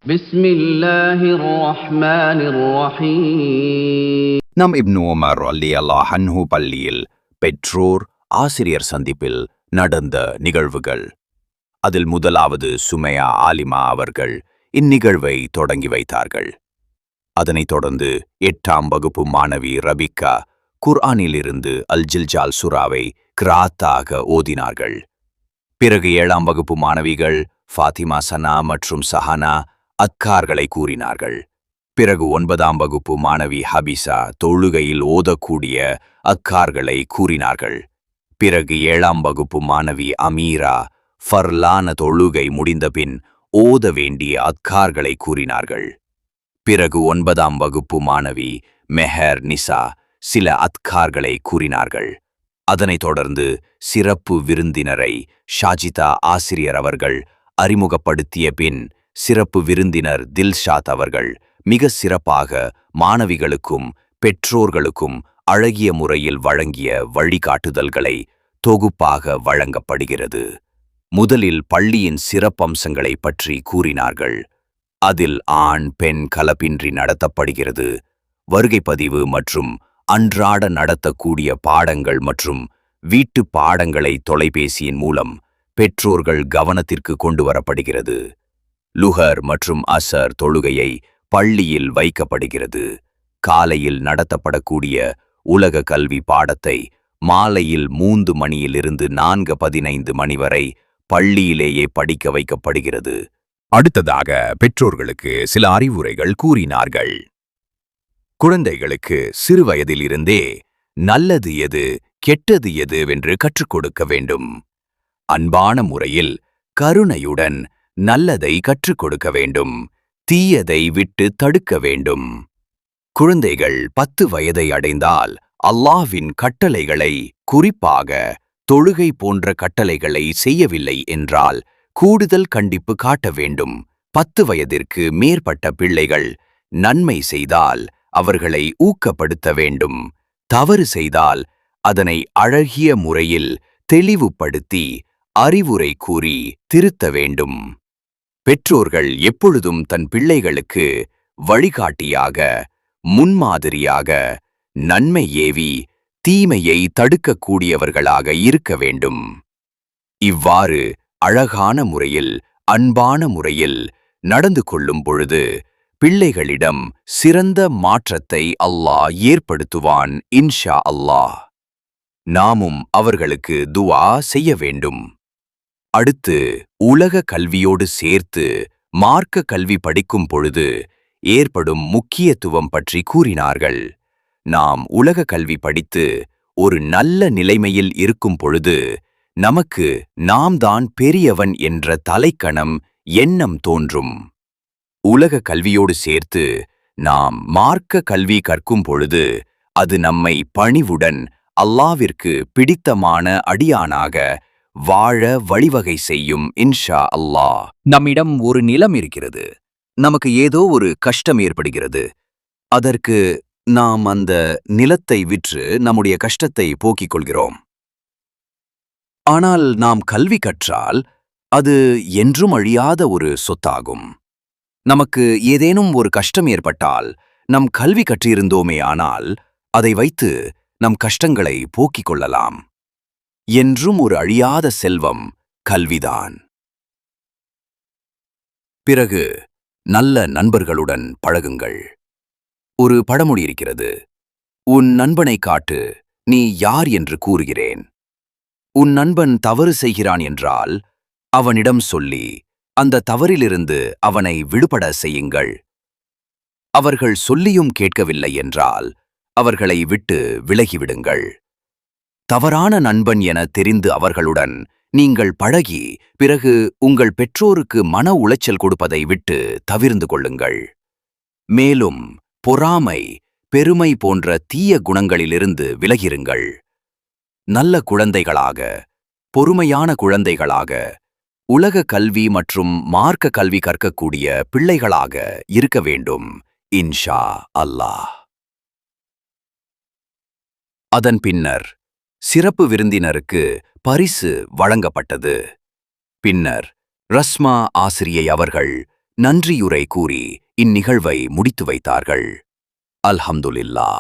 بسم الله الرحمن الرحيم நம் இப்னு உமர் ரலியல்லாஹு அன்ஹு பள்ளியில் பெற்றோர் ஆசிரியர் சந்திப்பில் நடந்த நிகழ்வுகள். அதில் முதலாவது சுமையா ஆலிமா அவர்கள் இந்நிகழ்வை தொடங்கி வைத்தார்கள். அதனைத் தொடர்ந்து 8ஆம் வகுப்பு மாணவி ரபிகா குர்ஆனிலிருந்து அல் ஜில்ஜால் சூராவை கிராத்தாக ஓதினார்கள். பிறகு 7ஆம் வகுப்பு மாணவிகள் ஃபாத்திமா சனா மற்றும் சஹானா அத்கார்களை கூறினார்கள். பிறகு 9ஆம் வகுப்பு மாணவி ஹபிசா தொழுகையில் ஓதக்கூடிய அத்கார்களை கூறினார்கள். பிறகு 7ஆம் வகுப்பு மாணவி அமீரா ஃபர்லான தொழுகை முடிந்தபின் ஓத வேண்டிய அத்கார்களை கூறினார்கள். பிறகு 9ஆம் வகுப்பு மாணவி மெஹர் நிசா சில அத்கார்களை கூறினார்கள். அதனைத் தொடர்ந்து சிறப்பு விருந்தினரை ஷாஜிதா ஆசிரியர் அவர்கள் அறிமுகப்படுத்திய பின் சிறப்பு விருந்தினர் தில்ஷாத் அவர்கள் மிக சிறப்பாக மாணவிகளுக்கும் பெற்றோர்களுக்கும் அழகிய முறையில் வழங்கிய வழிகாட்டுதல்களை தொகுப்பாக வழங்கப்படுகிறது. முதலில் பள்ளியின் சிறப்பம்சங்களை பற்றி கூறினார்கள். அதில் ஆண் பெண் கலப்பின்றி நடத்தப்படுகிறது. வருகைப்பதிவு மற்றும் அன்றாட நடத்தக்கூடிய பாடங்கள் மற்றும் வீட்டு பாடங்களை தொலைபேசியின் மூலம் பெற்றோர்கள் கவனத்திற்கு கொண்டு வரப்படுகிறது. லுஹர் மற்றும் அசர் தொழுகையை பள்ளியில் வைக்கப்படுகிறது. காலையில் நடத்தப்படக்கூடிய உலக கல்வி பாடத்தை மாலையில் 3 மணியிலிருந்து 4:15 மணி வரை பள்ளியிலேயே படிக்க வைக்கப்படுகிறது. அடுத்ததாக பெற்றோர்களுக்கு சில அறிவுரைகள் கூறினார்கள். குழந்தைகளுக்கு சிறு வயதிலிருந்தே நல்லது எது கெட்டது எதுவென்று கற்றுக் கொடுக்க வேண்டும். அன்பான முறையில் கருணையுடன் நல்லதை கற்றுக் கொடுக்க வேண்டும். தீயதை விட்டு தடுக்க வேண்டும். குழந்தைகள் 10 வயதை அடைந்தால் அல்லாஹ்வின் கட்டளைகளை, குறிப்பாக தொழுகை போன்ற கட்டளைகளை செய்யவில்லை என்றால் கூடுதல் கண்டிப்பு காட்ட வேண்டும். 10 வயதிற்கு மேற்பட்ட பிள்ளைகள் நன்மை செய்தால் அவர்களை ஊக்கப்படுத்த வேண்டும். தவறு செய்தால் அதனை அழகிய முறையில் தெளிவுபடுத்தி அறிவுரை கூறி திருத்த வேண்டும். பெற்றோர்கள் எப்பொழுதும் தன் பிள்ளைகளுக்கு வழிகாட்டியாக, முன்மாதிரியாக, நன்மை ஏவி தீமையை தடுக்கக்கூடியவர்களாக இருக்க வேண்டும். இவ்வாறு அழகான முறையில், அன்பான முறையில் நடந்து கொள்ளும் பொழுது பிள்ளைகளிடம் சிறந்த மாற்றத்தை அல்லாஹ் ஏற்படுத்துவான் இன்ஷா அல்லாஹ். நாமும் அவர்களுக்கு துஆ செய்ய வேண்டும். அடுத்து உலக கல்வியோடு சேர்த்து மார்க்க கல்வி படிக்கும் பொழுது ஏற்படும் முக்கியத்துவம் பற்றி கூறினார்கள். நாம் உலக கல்வி படித்து ஒரு நல்ல நிலைமையில் இருக்கும் பொழுது நமக்கு நாம் தான் பெரியவன் என்ற தலைக்கணம் எண்ணம் தோன்றும். உலக கல்வியோடு சேர்த்து நாம் மார்க்க கல்வி கற்கும் பொழுது அது நம்மை பணிவுடன் அல்லாஹ்விற்கு பிடித்தமான அடியானாக வாழ வழிவகை செய்யும் இன்ஷா அல்லாஹ். நம்மிடம் ஒரு நிலம் இருக்கிறது. நமக்கு ஏதோ ஒரு கஷ்டம் ஏற்படுகிறது. அதற்கு நாம் அந்த நிலத்தை விற்று நம்முடைய கஷ்டத்தை போக்கிக் கொள்கிறோம். ஆனால் நாம் கல்வி கற்றால் அது என்றும் அழியாத ஒரு சொத்தாகும். நமக்கு ஏதேனும் ஒரு கஷ்டம் ஏற்பட்டால் நம் கல்வி கற்றிருந்தோமே ஆனால் அதை வைத்து நம் கஷ்டங்களை போக்கிக் கொள்ளலாம். என்றும் ஒரு அழியாத செல்வம் கல்விதான். பிறகு நல்ல நண்பர்களுடன் பழகுங்கள். ஒரு பழமொழி இருக்கிறது. உன் நண்பனை காட்டு, நீ யார் என்று கூறுகிறேன். உன் நண்பன் தவறு செய்கிறான் என்றால் அவனிடம் சொல்லி அந்த தவறிலிருந்து அவனை விடுபட செய்யுங்கள். அவர்கள் சொல்லியும் கேட்கவில்லை என்றால் அவர்களை விட்டு விலகிவிடுங்கள். தவறான நண்பன் என தெரிந்து அவர்களுடன் நீங்கள் பழகி பிறகு உங்கள் பெற்றோருக்கு மன உளைச்சல் கொடுப்பதை விட்டு தவிர்ந்து கொள்ளுங்கள். மேலும் பொறாமை, பெருமை போன்ற தீய குணங்களிலிருந்து விலகிருங்கள். நல்ல குழந்தைகளாக, பொறுமையான குழந்தைகளாக, உலக கல்வி மற்றும் மார்க்க கல்வி கற்கக்கூடிய பிள்ளைகளாக இருக்க வேண்டும் இன்ஷா அல்லாஹ். அதன் பின்னர் சிறப்பு விருந்தினருக்கு பரிசு வழங்கப்பட்டது. பின்னர் ரஸ்மா ஆசிரியை அவர்கள் நன்றியுரை கூறி இந்நிகழ்வை முடித்து வைத்தார்கள். அல்ஹம்துலில்லாஹ்.